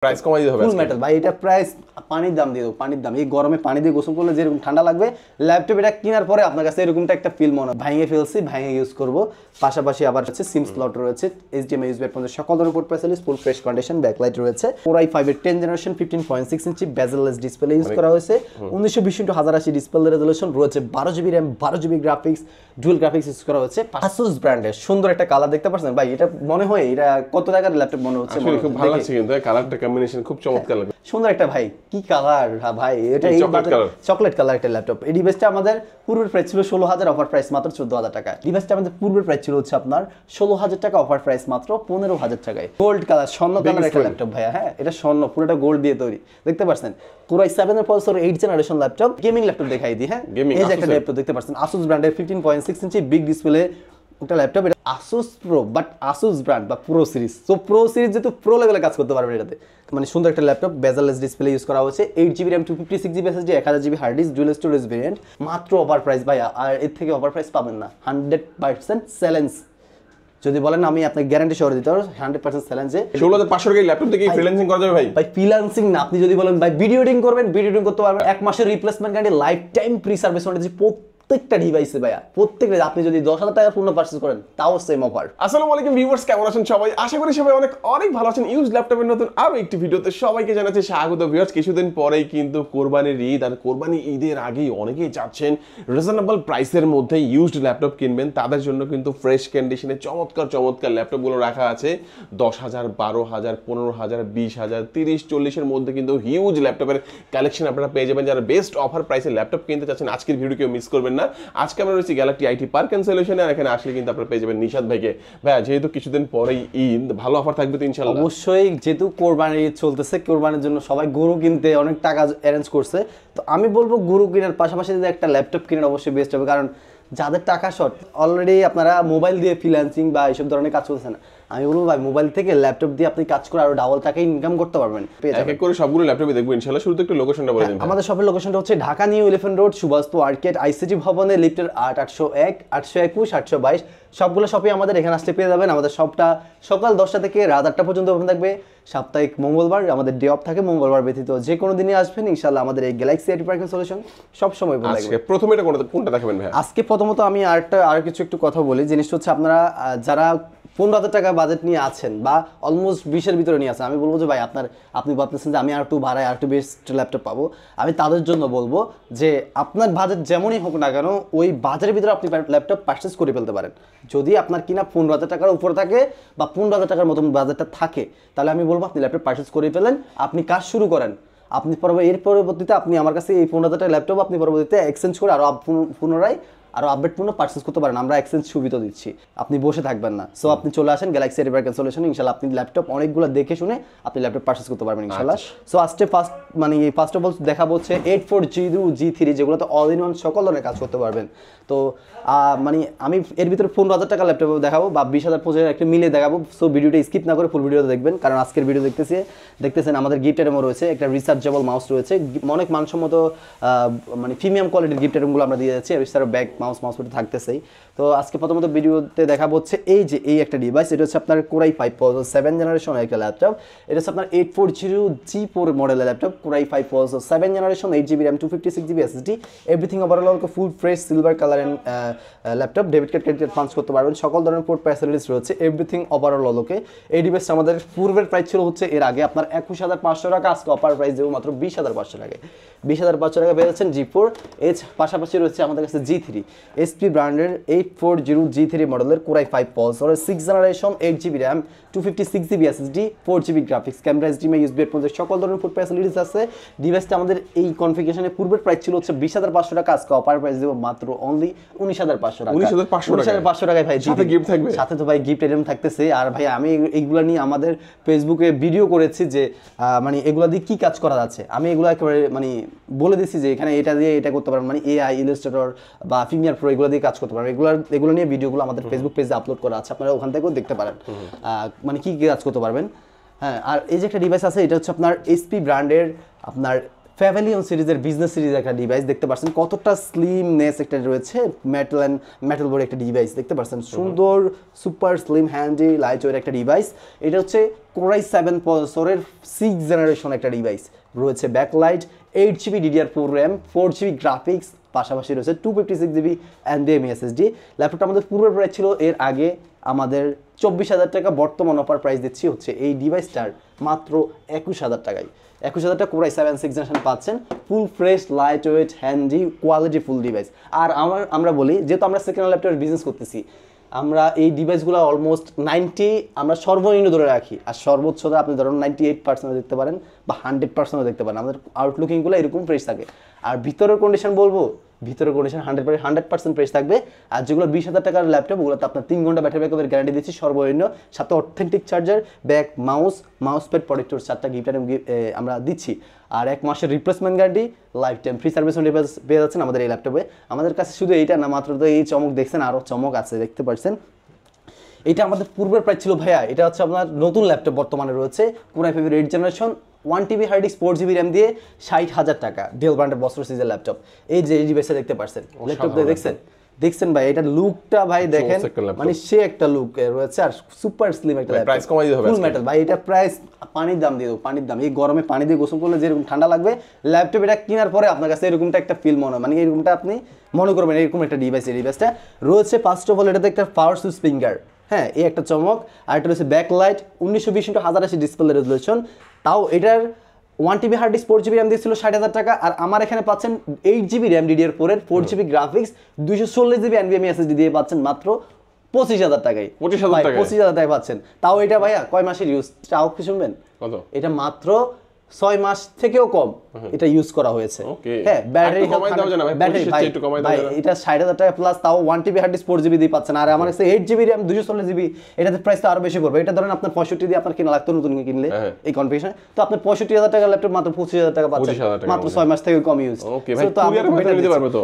Price কমাই দিতে হবে ফুল মেটাল ভাই, এটা প্রাইস পানির দাম দিয়ে দেবো, পানির দাম। এই গরমে পানি দিয়ে গোসল করলে যেরকম ঠান্ডা লাগবে, ল্যাপটপ এটা কেনার পরে আপনার কাছে এরকমটা একটা ফিল মনে হয়। ভাঙিয়ে ফেলছি, ভাঙিয়ে ইউজ করবো। পাশাপাশি আবার হচ্ছে সিম স্লট রয়েছে, HDMI ইউএসবি এর পর্যন্ত সকল ধরনের port facilities, full fresh condition, backlight রয়েছে। Core i5 এর 10 জেনারেশন 15.6 ইঞ্চি বেজেললেস ডিসপ্লে ইউজ করা হয়েছে। 1920x1080 ডিসপ্লে রেজোলিউশন রয়েছে, 12GB RAM, 12GB graphics, dual graphics use করা হয়েছে। Asus ব্র্যান্ডের সুন্দর একটা কালার দেখতে পাচ্ছেন ভাই, এটা মনে হয় এটা কত টাকার ল্যাপটপ মনে হচ্ছে? খুব ভালো লাগছে কিন্তু কালারটা কম্বিনেশন খুব চমৎকার লাগে, সুন্দর একটা ভাই, কি কালার ভাই, এটা এই চকলেট কালার একটা ল্যাপটপ। এই ডিভাইসটা আমাদের পূর্বের প্রাইস ছিল 16,000, অফার প্রাইস মাত্র 14,000 টাকা। ডিভাইসটা আমাদের পূর্বের প্রাইস ছিল হচ্ছে আপনার 16,000 টাকা, অফার প্রাইস মাত্র 15,000 টাকায়। গোল্ড কালার, স্বর্ণ কালার একটা ল্যাপটপ ভাইয়া, হ্যাঁ এটা স্বর্ণ, পুরোটা গোল্ড দিয়ে তৈরি, দেখতে পাচ্ছেন। Core i7 এর processor 8 generation laptop, gaming laptop দেখাই দিই। হ্যাঁ এই যে একটা ল্যাপটপ দেখতে পাচ্ছেন, Asus ব্র্যান্ডের 15.6 ইঞ্চি বিগ ডিসপ্লে একটা ল্যাপটপ। এটা Asus Pro, but Asus brand বা pro series. So pro series যেহেতু প্রো লেভেলে কাজ করতে পারবেন এটাতে, মানে সুন্দর একটা ল্যাপটপ, বেজেললেস ডিসপ্লে ইউজ করা হয়েছে। 8GB RAM, 256GB SSD, 1000GB hard disk, dual storage variant, মাত্র অফার প্রাইস ভাই। আর এর থেকে অফার প্রাইস পাবেন না। 100% চ্যালেঞ্জ, যদি বলেন আমি আপনাকে গ্যারান্টি সহ দিতে পারবো 100% চ্যালেঞ্জে। 16,500 টাকায় ল্যাপটপ থেকে ফ্রিল্যান্সিং করা যাবে ভাই? ভাই ফ্রিল্যান্সিং না, আপনি যদি বলেন ভাই ভিডিও এডিটিং করবেন, ভিডিও এডিটিং করতে পারবেন। 1 মাসের replacement guarantee, life time free service warranty প্রত্যেকটা ডিভাইসে ভাইয়া, প্রত্যেকটা। আপনি যদি 10,000 টাকার পণ্য পারচেজ করেন তাও সেম অফার। আসসালামু আলাইকুম ভিউয়ার্স, কেমন আছেন সবাই? আশা করি সবাই অনেক ভালো আছেন। ইউজ ল্যাপটপের নতুন আরো একটি ভিডিওতে সবাইকে জানাচ্ছি স্বাগত। ভিউয়ার্স, কিছুদিন পরেই কিন্তু কোরবানির ঈদ, আর কোরবানি ঈদের আগেই অনেকেই চাচ্ছেন রিজনেবল প্রাইসের মধ্যে ইউজড ল্যাপটপ কিনবেন। তাদের জন্য কিন্তু ফ্রেশ কন্ডিশনে চমৎকার ল্যাপটপগুলো রাখা আছে। 10,000, 12,000, 15,000, 20,000, 30, 40-এর মধ্যে কিন্তু হিউজ ল্যাপটপের কালেকশন আপনারা পেয়ে যাবেন। যারা বেস্ট অফার প্রাইসে ল্যাপটপ কিনতে চাচ্ছেন, আজকের ভিডিও কেউ মিস করবেন না। আজকে আমরা রয়েছি গ্যালাক্সি আইটি পার্ক এন্ড সলিউশনে, আর এখানে আসলে কিন্তু আপনারা পেয়ে যাবেন নিশাদ ভাইকে। ভাইয়া, যেহেতু কিছুদিন পরেই ঈদ, ভালো অফার থাকবে তো ইনশাআল্লাহ? অবশ্যই, যেহেতু কোরবানির ঈদ চলতেছে, কোরবানির জন্য সবাই গরু কিনতে অনেক টাকা অ্যারেঞ্জ করছে। তো আমি বলবো গরু কেনার পাশাপাশি যদি একটা ল্যাপটপ কিনেন অবশ্যই বেস্ট হবে, কারণ যাদের টাকা শর্ট, অলরেডি আপনারা মোবাইল দিয়ে ফ্রিল্যান্সিং বা এইসব ধরনের কাজ করছেন, আমি বলবো ভাই মোবাইল থেকে ল্যাপটপ দিয়ে আপনি কাজ করে আরো ডাবল টাকা ইনকাম করতে পারবেন। এক এক করে সবগুলো ল্যাপটপে দেখবো ইনশাআল্লাহ। শুরুতে একটু লোকেশনটা বলে দিন। আমাদের শপের লোকেশনটা হচ্ছে ঢাকা নিউ এলিফ্যান্ট রোড, সুভাষপু আর্কেড, আইসিটি ভবনে, লিফটের 8, 801, 821, 822 সবগুলো শপই আমাদের এখানে আসতে পেয়ে যাবেন। আমাদের শপটা সকাল 10টা থেকে রাত 8টা পর্যন্ত ওপেন থাকবে। সাপ্তাহিক মঙ্গলবার আমাদের ডে অফ থাকে, মঙ্গলবার ব্যতীত যে কোনো দিনই আসবেন ইনশাআল্লাহ। আমাদের এই Galaxy IT park and solution সব সময় ওপেন থাকবে। প্রথমে এটা কোনটা দেখাবেন ভাই? আজকে প্রথমত আমি আর কিছু একটু কথা বলি। জিনিসটা হচ্ছে আপনারা যারা 15,000 টাকা বাজেট নিয়ে আছেন বা অলমোস্ট 20-এর ভিতরে নিয়ে আছেন, আমি বলবো যে ভাই আপনি ভাবতেছেন যে আমি আর একটু ভাড়ায় আর একটু বেস্ট ল্যাপটপ পাবো, আমি তাদের জন্য বলবো যে আপনার বাজেট যেমনই হোক না কেন, ওই বাজেটের ভিতরে আপনি ল্যাপটপ পারচেস করে ফেলতে পারেন। যদি আপনার কিনা 15,000 টাকার উপরে থাকে বা 15,000 টাকার মতন বাজেটটা থাকে, তাহলে আমি বলবো আপনি ল্যাপটপ পারচেস করে ফেলেন, আপনি কাজ শুরু করেন। আপনি এর পরবর্তীতে আপনি আমার কাছে এই 15,000 টাকার ল্যাপটপ আপনি পরবর্তীতে এক্সচেঞ্জ করে আরও পুনরায় আরো আপডেটপূর্ণ পারচেস করতে পারেন। আমরা এক্সচেঞ্জ সুবিধা দিচ্ছি, আপনি বসে থাকবেন না। সো আপনি চলে আসেন Galaxy IT park and solution, ইনশাআল্লাহ আপনি ল্যাপটপ অনেকগুলো দেখে শুনে আপনি ল্যাপটপ পারচেস করতে পারবেন ইনশাআল্লাহ। সো আজকে ফার্স্ট অফ অল দেখাবো হচ্ছে 84G2 G3, যেগুলোতে অল ইন ওয়ান সকল ধরনের কাজ করতে পারবেন। তো মানে আমি এর ভিতরে 15,000 টাকা ল্যাপটপ দেখাবো বা 20,000, 25,000 একটা মিলে দেখাবো। সো ভিডিওটা স্কিপ না করে ফুল ভিডিওটা দেখবেন, কারণ আজকের ভিডিও দেখতেছেন আমাদের গিফট আইটেমও রয়েছে, একটা রিচার্জেবল মাউস রয়েছে, অনেক মানসম্মত মানে প্রিমিয়াম কোয়ালিটির গিফট আইটেমগুলো আমরা দিয়ে যাচ্ছি। এছাড়াও ব্যাগ, মাউস থাকতেছেই। তো আজকে প্রথমত ভিডিওতে দেখাবো হচ্ছে এই একটা ডিভাইস। এটা হচ্ছে আপনার Core i5 প্রসেসর 7 জেনারেশন একটা ল্যাপটপ। এটা হচ্ছে আপনার 84G4 মডেলের laptop, Core i5 processor 7 generation, 8GB RAM, 256GB SSD, everything overall full fresh silver colour and laptop. Debit card, credit card punch করতে পারবেন, সকল ধরনের পোর্ট ফ্যাসিলিটিস রয়েছে, এভরিথিং ওভারঅল ওকে। এই ডিভাইসটা আমাদের পূর্বের প্রাইস ছিল হচ্ছে এর আগে আপনার 21,500 টাকা, আজকে অফার প্রাইস দেবো মাত্র 20,500 টাকায়। 20,500 টাকা পেয়ে যাচ্ছেন G4। এর পাশাপাশি রয়েছে আমাদের কাছে G3, SP ব্র্যান্ডের 84G2 G3 মডেলের Core i5 processor, 6 generation, 8GB RAM, 256GB SSD, 4GB graphics, camera, HDMI USB এর মধ্যে সকল ধরনের ফুড ফ্যাসিলিটিস আছে। ডিভাইসটা আমাদের এই কনফিগারেশনে পূর্বের প্রাইস ছিল হচ্ছে 20,500 টাকা, আজকে অফার প্রাইস দেব মাত্র অনলি 19,500 টাকা। 19,500 টাকায় ভাই সাথে গিফট থাকবে, সাথে তো ভাই গিফট আইটেম থাকতেছে। আর ভাই আমি এইগুলা নিয়ে আমাদের ফেসবুকে ভিডিও করেছি যে মানে এগুলা দিয়ে কি কাজ করা যাচ্ছে, আমি এগুলো একেবারে মানে বলে দিচ্ছি যে এখানে এটা দিয়ে এটা করতে পারবেন, মানে AI, ইলাস্ট্রেটর বা প্রিমিয়ার প্রো এগুলো দিয়ে কাজ করতে পারবেন। এগুলো নিয়ে ভিডিওগুলো আমাদের ফেসবুক পেজে আপলোড করা আছে, আপনারা ওখান থেকেও দেখতে পারেন মানে কি কাজ করতে পারবেন। হ্যাঁ, আর এই যে একটা ডিভাইস আছে, এটা হচ্ছে আপনার SP ব্র্যান্ডের আপনার প্যাভিলিয়ন সিরিজের বিজনেস সিরিজ একটা ডিভাইস দেখতে পাচ্ছেন, কতটা স্লিমনেস একটা রয়েছে, মেটাল বডি একটা ডিভাইস দেখতে পাচ্ছেন, সুন্দর super slim handy light weight একটা ডিভাইস। এটা হচ্ছে কোরাই 7 প্রসেসরের 6th জেনারেশন একটা ডিভাইস, রয়েছে backlight, 8GB DDR4 RAM, 4GB graphics, পাশাপাশি রয়েছে 256GB NVMe SSD। ল্যাপটপটা আমাদের পূর্বের প্রাইস ছিল এর আগে আমাদের 24,000 টাকা, বর্তমান অফার প্রাইস দিচ্ছি হচ্ছে এই ডিভাইসটার মাত্র 21,000 টাকায়। 21,000 টাকা কোরাই 7 6th জেনারেশন পাচ্ছেন, full fresh light weight handy quality full device. আর আমরা বলি যেহেতু আমরা সেকেন্ড হ্যান্ড ল্যাপটপের বিজনেস করতেছি, আমরা এই ডিভাইসগুলো অলমোস্ট 90 আমরা সর্বনিম্ন ধরে রাখি, আর সর্বোচ্চ আপনি ধরুন 98% দেখতে পারেন বা 100% দেখতে পারেন। আমাদের আউটলুকিংগুলো এরকম ফ্রেশ থাকে। আর ভিতরের কন্ডিশন বলবো, ভিতরের কন্ডিশন 100% ফ্রেশ থাকবে। আর যেগুলো 20,000 টাকার ল্যাপটপ, ওগুলোতে আপনার 3 ঘন্টা ব্যাটারি ব্যাকআপের গ্যারান্টি দিচ্ছি সর্বনিম্ন, সাথে authentic charger, back mouse pad protector 4টা গিফট আমরা দিচ্ছি। আর 1 মাসের replacement guarantee, life time free service পেয়ে যাচ্ছেন আমাদের এই ল্যাপটপে। আমাদের কাছে শুধু এইটা না, মাত্র তো এই চমক দেখছেন, আরও চমক আছে দেখতে পাচ্ছেন। এটা আমাদের পূর্বের প্রাইস ছিল ভাইয়া, এটা হচ্ছে আপনার নতুন ল্যাপটপ বর্তমানে রয়েছে core i 5 8th generation, 1TB hard disk 4GB RAM দিয়ে 60,000 টাকা, ডেল ব্র্যান্ডের বছর সিরিজের ল্যাপটপ। এই যে এই ডিভাইসটা দেখতে পাচ্ছেন, ল্যাপটপটা দেখছেন ভাই, এটার লুকটা ভাই দেখেন, মানে সে একটা লুক রয়েছে, আর সুপার স্লিম একটা ল্যাপটপ, প্রাইস কমাই দিতে হবে ফুল মেটাল ভাই। এটা প্রাইস পানির দাম দিয়ে দেবো, পানির দাম। এই গরমে পানি দিয়ে গোসল করলে যেরকম ঠান্ডা লাগবে, ল্যাপটপ এটা কেনার পরে আপনার কাছে এরকমটা একটা ফিল মনে হয়, মানে এরকমটা আপনি মনে করবেন এরকম একটা ডিভাইস। এই ডিভাইসটা রয়েছে ফার্স্ট অফ অল এটাতে একটা পাওয়ার সুইচ ফিঙ্গার, হ্যাঁ এই একটা চমক। আর এটা রয়েছে ব্যাকলাইট, 1920x1080 ডিসপ্লে রেজলিউশন, তাও এটার 1TB hard disk 4GB RAM দিয়েছিল 60,000 টাকা। আর আমার এখানে পাচ্ছেন 8GB র্যাম DDR4 এর 4GB graphics, 216GB NVMe SSD দিয়ে পাচ্ছেন মাত্র 25,000 টাকায়। 25,000 টাকায় পাচ্ছেন, তাও এটা ভাইয়া কয় মাসের ইউজ, তাও কি শুনবেন? এটা মাত্র 6 মাস থেকেও কম এটা ইউজ করা হয়েছে। হ্যাঁ ব্যাটারি ভাই এটা 60,000 টাকা প্লাস, তাও 1TB হার্ড ডিস্ক 4GB দিয়ে পাচ্ছেন। আর আমার কাছে 8GB র্যাম 216GB, এটাতে প্রাইস তো আরো বেশি করবে। এটা ধরেন আপনার 65 দিয়ে আপনার কিনা লাগতো নতুন কিনলে এই কনফিগারেশন, তো আপনার 65,000 টাকার ল্যাপটপ মাত্র 25,000 টাকা পাচ্ছেন, মাত্র 6 মাস থেকে কম ইউজ।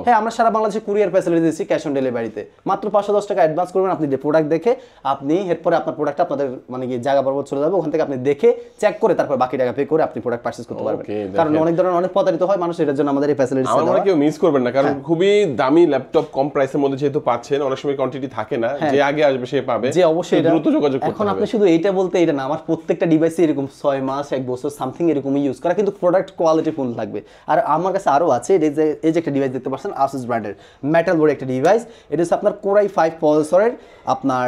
হ্যাঁ আমরা সারা বাংলাদেশে কুরিয়ার ফ্যাসিলিটি দিচ্ছি ক্যাশ অন ডেলিভারিতে। মাত্র 510 টাকা অ্যাডভান্স করবেন, আপনি প্রোডাক্ট দেখে আপনি এরপরে আপনার প্রোডাক্ট আপনাদের মানে কি জায়গা পর্বত চলে যাবে, ওখান থেকে আপনি দেখে চেক করে তারপর বাকি টাকা পে করে আপনি প্রোডাক্ট পারচেজ করতে পারবেন। কারণ অনেক ধরনের অনেক প্রতারিত হয় মানুষ, এটার জন্য আমাদের এই ফ্যাসিলিটি আছে। আমরা কেউ মিস করবেন না, কারণ খুবই দামি ল্যাপটপ কম প্রাইসের মধ্যে যেহেতু পাচ্ছেন, অনেক সময় কোয়ান্টিটি থাকে না, যে আগে আসবে সে পাবে, যে অবশ্যই দ্রুত যোগাযোগ করতে হবে। এখন আপনি শুধু এইটা বলতে এটা না, আমার প্রত্যেকটা ডিভাইসে এরকম 6 মাস 1 বছর সামথিং এরকমই ইউজ করা, কিন্তু প্রোডাক্ট কোয়ালিটি ফুল থাকবে। আর আমার কাছে আরো আছে, এই যে একটা ডিভাইস দেখতে পাচ্ছেন Asus ব্র্যান্ডের মেটাল বডি একটা ডিভাইস, এটা হচ্ছে আপনার কোরাই 5 প্রসেসরের আপনার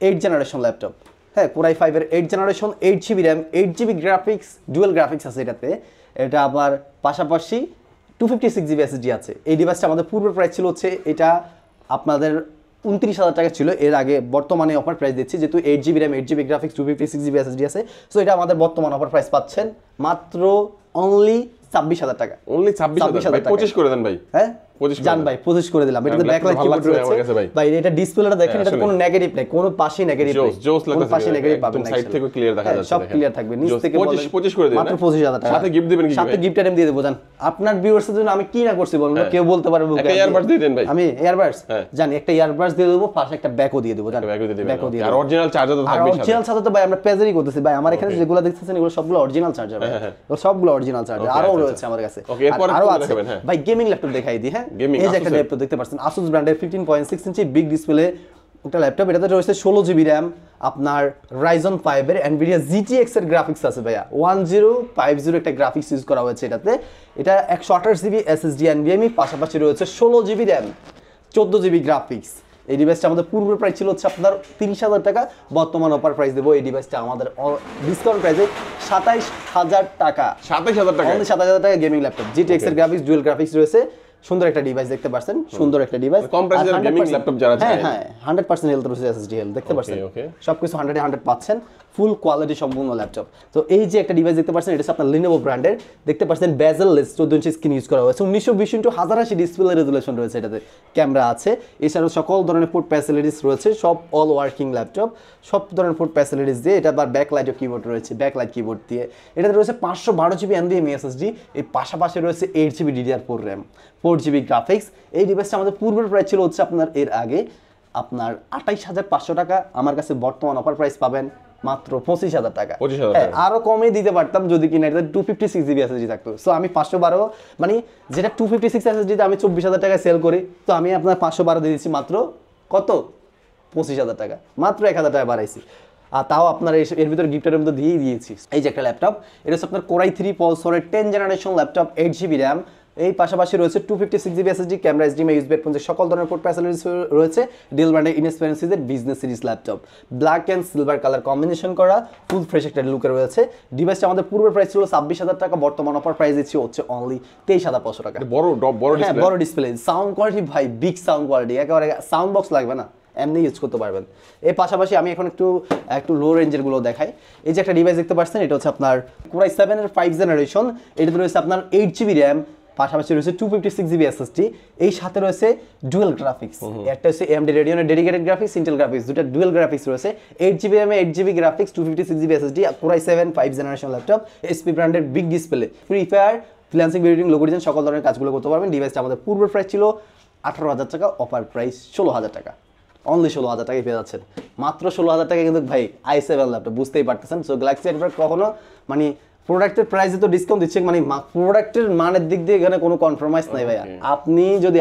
8th জেনারেশন ল্যাপটপ। হ্যাঁ কোরাই 5 এর 8th generation, 8GB RAM, 8GB graphics, dual graphics আছে এটাতে। এটা আবার পাশাপাশি 256GB SSD আছে। এই ডিভাইসটা আমাদের পূর্বের প্রাইস ছিল হচ্ছে এটা আপনাদের 29,000 টাকা ছিল এর আগে, বর্তমানে অফার প্রাইস দিচ্ছি যেহেতু 8GB RAM 8GB graphics 256GB SSD আছে, সো এটা আমাদের বর্তমান অফার প্রাইস পাচ্ছেন মাত্র অনলি 26,000 টাকা। অনলি 26,000 ভাই, 25 করে দেন ভাই। হ্যাঁ জান ভাই 25 করে দিলাম। এটাতে ব্যাকলাইট কিবোর্ড রয়েছে ভাই, এটা ডিসপ্লেটা দেখেন, এটা কোনো নেগেটিভ নাই, কোনো পাশে নেগেটিভ নেই, কোনো পাশে নেগেটিভ পাবেন না, সাইড থেকে ক্লিয়ার দেখা যাচ্ছে, সব ক্লিয়ার থাকবে। নিচ থেকে 25 করে দেন, মাত্র 25,000 টাকা। সাথে গিফট দিবেন কি? সাথে গিফট আইটেম দিয়ে দেব। জান আপনার ভিউয়ার্সদের জন্য আমি কি না করছি বলুন, কেউ বলতে পারবে একটা ইয়ারবাডস দিয়ে দেন ভাই। আমি ইয়ারবাডস জানি একটা ইয়ারবাডস দিয়ে দেব, পাশে একটা ব্যাকও দিয়ে দেব। জান ব্যাকও দিয়ে, আর অরিজিনাল চার্জার তো থাকবে সাথে। অরিজিনাল চার্জার তো ভাই আমরা পেজেরই করতেছি ভাই, আমার এখানে যেগুলো দেখতেছেন এগুলো সবগুলো অরিজিনাল চার্জার ভাই, সবগুলো অরিজিনাল চার্জার। আরো রয়েছে আমার কাছে, আরো আছে ভাই। গেমিং ল্যাপটপ দেখাই দিই। হ্যাঁ এই যে একটা ল্যাপটপ দেখতে পাচ্ছেন Asus ব্র্যান্ডের 15.6 ইঞ্চি বিগ ডিসপ্লে একটা ল্যাপটপ। এটাতে রয়েছে 16GB র্যাম, আপনার Ryzen 5 এর NVIDIA GTX এর গ্রাফিক্স আছে ভাইয়া, 1050 একটা গ্রাফিক্স ইউজ করা হয়েছে এটাতে। এটা 128GB SSD NVMe, পাশাপাশি রয়েছে 16GB র্যাম 14GB গ্রাফিক্স। এই ডিভাইসটা আমাদের পূর্বের প্রাইস ছিল হচ্ছে আপনার 30,000 টাকা, বর্তমান অফার প্রাইস দেবো এই ডিভাইসটা আমাদের ডিসকাউন্ট প্রাইসে 27,000 টাকা। 27,000 টাকা, অনলি 27,000 টাকা গেমিং ল্যাপটপ, GTX এর গ্রাফিক্স, ডুয়াল গ্রাফিক্স রয়েছে। সুন্দর একটা ডিভাইস দেখতে পাচ্ছেন, সুন্দর একটা ডিভাইস, কম প্রাইসের গেমিং ল্যাপটপ যারা চায়। হ্যাঁ 100% হেলথ রয়েছে, SSD হেলথ দেখতে পাচ্ছেন, সবকিছু 100 পাচ্ছেন, ফুল কোয়ালিটি সম্পূর্ণ ল্যাপটপ। তো এই যে একটা ডিভাইস দেখতে পাচ্ছেন, এটা হচ্ছে আপনার Lenovo ব্র্যান্ডের, দেখতে পাচ্ছেন বেজেললেস 14 ইঞ্চি স্ক্রিন ইউজ করা হয়েছে, 1920x1080 ডিসপ্লে রেজুলেশন রয়েছে, এটাতে ক্যামেরা আছে, এছাড়াও সকল ধরনের ফুড ফ্যাসিলিটিস রয়েছে, সব অল ওয়ার্কিং ল্যাপটপ, সব ধরনের ফুড ফ্যাসিলিটিস দিয়ে। এটা আবার ব্যাকলাইট কিবোর্ড রয়েছে, ব্যাকলাইট কিবোর্ড দিয়ে। এটাতে রয়েছে 512GB NVMe SSD, এর পাশাপাশি রয়েছে 8GB DDR4 RAM, 4GB graphics. এই ডিভাইসটা আমাদের পূর্বের প্রাইস ছিল হচ্ছে আপনার এর আগে আপনার 28,500 টাকা, আমার কাছে বর্তমান অফার প্রাইস পাবেন মাত্র 25,000 টাকা। 25,000 হ্যাঁ, টাকা। আরো কমে দিতে পারতাম যদি কিনা এটা 256 জিবি এসএসডি থাকতো। সো আমি 512 মানে যেটা 256 এসএসডি তে আমি 24,000 টাকা সেল করি, তো আমি আপনার 512 দিয়ে দিচ্ছি মাত্র কত 25,000 টাকা, মাত্র 1,000 টাকা বাড়াইছি। আর তাও আপনার এর ভিতরে গিফটের মধ্যে দিয়েই দিয়েছি। এই যে একটা ল্যাপটপ, এটা হচ্ছে আপনার কোরাই 3 পলসরের 10 জেনারেশন ল্যাপটপ, 8 জিবি র্যাম। এই পাশাপাশি রয়েছে 256 GB SSD, camera, HDMI, USB headphone, সকল ধরনের পোর্ট ফ্যাসিলিটিস রয়েছে। ডেল ব্র্যান্ডের ইনএক্সপেরিয়েন্সের business series laptop, black and silver colour combination করা, ফুল ফ্রেশ একটা লুকে রয়েছে। ডিভাইসটা আমাদের পূর্বের প্রাইস ছিল 26,000 টাকা, বর্তমান অফার প্রাইস দিচ্ছি হচ্ছে অনলি 23,500 টাকা। বড় হ্যাঁ, বড় ডিসপ্লে, সাউন্ড কোয়ালিটি ভাই বিগ সাউন্ড কোয়ালিটি, একেবারে সাউন্ড বক্স লাগবে না, এমনি ইউজ করতে পারবেন। এর পাশাপাশি আমি এখন একটু লো রেঞ্জের গুলো দেখাই। এই যে একটা ডিভাইস দেখতে পাচ্ছেন, এটা হচ্ছে আপনার কোরাই 7 এর 5 জেনারেশন। এটাতে রয়েছে আপনার 8 জিবি র্যাম, পাশাপাশি রয়েছে 256 জিবি এসএসডি, এই সাথে রয়েছে ডুয়েল গ্রাফিক্স। একটা হচ্ছে AMD রেডিয়নের ডেডিকেটেড গ্রাফিক্স, ইন্টেল গ্রাফিক্স, দুটো ডুয়েল গ্রাফিক্স রয়েছে। 8 জিবি র্যামে 8 GB graphics, 256 GB SSD, core i 7 5 generation laptop, এসপি ব্র্যান্ডের big display, free fire, freelancing, video, logo design, সকল ধরনের কাজগুলো করতে পারবেন। ডিভাইসটা আমাদের পূর্বের প্রাইস ছিল 18,000 টাকা, অফার প্রাইস 16,000 টাকা, অনলি 16,000 টাকায় পেয়ে যাচ্ছেন। মাত্র 16,000 টাকা কিন্তু ভাই i7 ল্যাপটপ, বুঝতেই পারতেছেন। সো গ্যালাক্সি এডভার কখনো মানে প্রোডাক্টের প্রাইসে তো ডিসকাউন্ট দিচ্ছে, মানে প্রোডাক্টের মানের দিক দিয়ে এখানে কোনো কম্প্রোমাইজ নাই ভাইয়া। আপনি যদি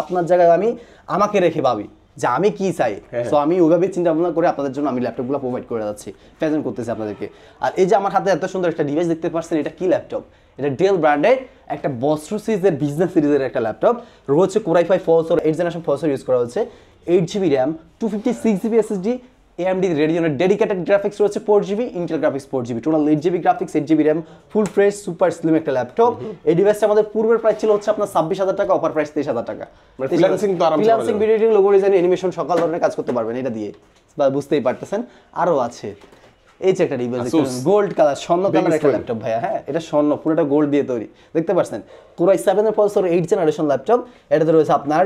আপনার জায়গায় আমাকে রেখে ভাবি যে আমি কি চাই, সো আমি ওইভাবে চিন্তা ভাবনা করে আপনাদের জন্য আমি ল্যাপটপগুলো প্রোভাইড করে যাচ্ছি, প্রেজেন্ট করতেছি আপনাদেরকে। আর এই যে আমার হাতে এত সুন্দর একটা ডিভাইস দেখতে পাচ্ছেন, এটা কি ল্যাপটপ? এটা ডেল ব্র্যান্ডের একটা বস্ত্র সিরিজের বিজনেস সিরিজের একটা ল্যাপটপ রয়েছে। কোরাই 5 পলসর 8 জেনারেশন পলসর ইউজ করা হচ্ছে, 8 GB RAM, 256 GB SSD, AMD রেডিয়নের ডেডিকেটেড গ্রাফিক্স রয়েছে 4 GB, Intel graphics 4 GB, total 8 GB graphics, 8 GB RAM, full fresh super slim একটা ল্যাপটপ। এই ডিভাইসটা আমাদের পূর্বের প্রাইস ছিল হচ্ছে আপনার 26,000 টাকা, অফার প্রাইস 23,000 টাকা। Freelancing, video editing, logo design, animation, সকল ধরনের কাজ করতে পারবেন এটা দিয়ে, বা বুঝতেই পারতেছেন। আরো আছে এই যে একটা ডিভাইস দেখতে, গোল্ড কালার, স্বর্ণ কালার একটা ল্যাপটপ ভাইয়া। হ্যাঁ, এটা স্বর্ণ, পুরোটা গোল্ড দিয়ে তৈরি, দেখতে পাচ্ছেন। কোরাই 7 এর পলসর 8 জেনারেশন ল্যাপটপ, এটাতে রয়েছে আপনার